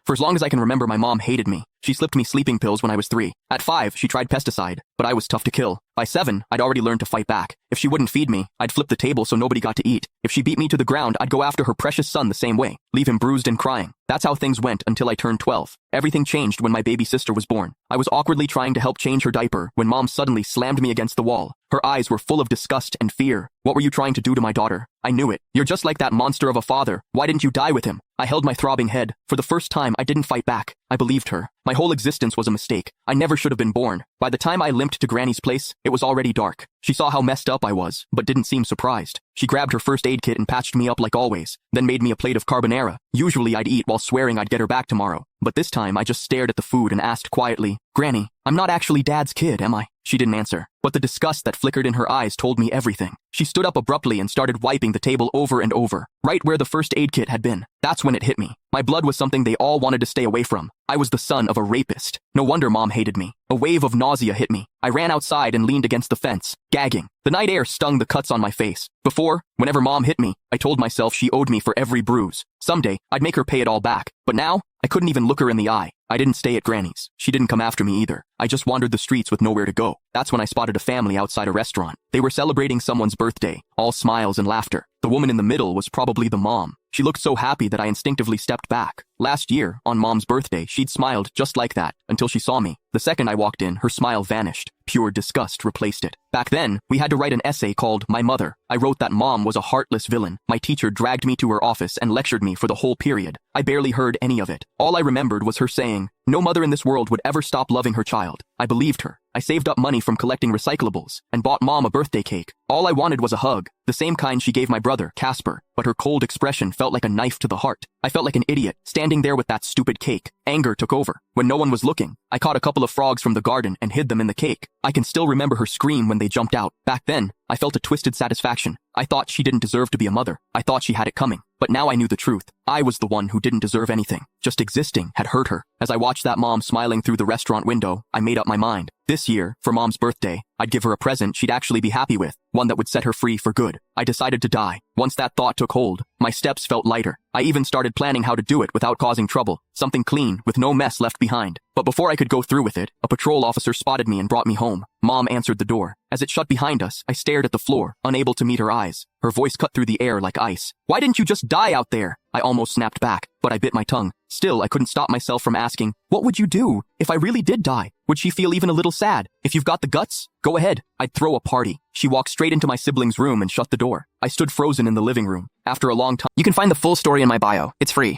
For as long as I can remember, my mom hated me. She slipped me sleeping pills when I was 3. At 5, she tried pesticide, but I was tough to kill. By 7, I'd already learned to fight back. If she wouldn't feed me, I'd flip the table so nobody got to eat. If she beat me to the ground, I'd go after her precious son the same way, leave him bruised and crying. That's how things went until I turned 12. Everything changed when my baby sister was born. I was awkwardly trying to help change her diaper when Mom suddenly slammed me against the wall. Her eyes were full of disgust and fear. What were you trying to do to my daughter? I knew it. You're just like that monster of a father. Why didn't you die with him? I held my throbbing head. For the first time, I didn't fight back. I believed her. My whole existence was a mistake. I never should have been born. By the time I limped to Granny's place, it was already dark. She saw how messed up I was, but didn't seem surprised. She grabbed her first aid kit and patched me up like always, then made me a plate of carbonara. Usually I'd eat while swearing I'd get her back tomorrow, but this time I just stared at the food and asked quietly, "Granny, I'm not actually Dad's kid, am I?" She didn't answer, but the disgust that flickered in her eyes told me everything. She stood up abruptly and started wiping the table over and over, right where the first aid kit had been. That's when it hit me. My blood was something they all wanted to stay away from. I was the son of a rapist. No wonder Mom hated me. A wave of nausea hit me. I ran outside and leaned against the fence, gagging. The night air stung the cuts on my face. Before, whenever Mom hit me, I told myself she owed me for every bruise. Someday, I'd make her pay it all back. But now, I couldn't even look her in the eye. I didn't stay at Granny's. She didn't come after me either. I just wandered the streets with nowhere to go. That's when I spotted a family outside a restaurant. They were celebrating someone's birthday, all smiles and laughter. The woman in the middle was probably the mom. She looked so happy that I instinctively stepped back. Last year, on Mom's birthday, she'd smiled just like that, until she saw me. The second I walked in, her smile vanished. Pure disgust replaced it. Back then, we had to write an essay called My Mother. I wrote that Mom was a heartless villain. My teacher dragged me to her office and lectured me for the whole period. I barely heard any of it. All I remembered was her saying, "No mother in this world would ever stop loving her child." I believed her. I saved up money from collecting recyclables and bought Mom a birthday cake. All I wanted was a hug, the same kind she gave my brother, Casper, but her cold expression felt like a knife to the heart. I felt like an idiot, standing there with that stupid cake. Anger took over. When no one was looking, I caught a couple of frogs from the garden and hid them in the cake. I can still remember her scream when they jumped out. Back then, I felt a twisted satisfaction. I thought she didn't deserve to be a mother. I thought she had it coming. But now I knew the truth. I was the one who didn't deserve anything. Just existing had hurt her. As I watched that mom smiling through the restaurant window, I made up my mind. This year, for Mom's birthday, I'd give her a present she'd actually be happy with, one that would set her free for good. I decided to die. Once that thought took hold, my steps felt lighter. I even started planning how to do it without causing trouble. Something clean, with no mess left behind. But before I could go through with it, a patrol officer spotted me and brought me home. Mom answered the door. As it shut behind us, I stared at the floor, unable to meet her eyes. Her voice cut through the air like ice. "Why didn't you just die out there?" I almost snapped back, but I bit my tongue. Still, I couldn't stop myself from asking, "What would you do if I really did die? Would she feel even a little sad? If you've got the guts, go ahead. I'd throw a party." She walked straight into my sibling's room and shut the door. I stood frozen in the living room. After a long time, you can find the full story in my bio. It's free.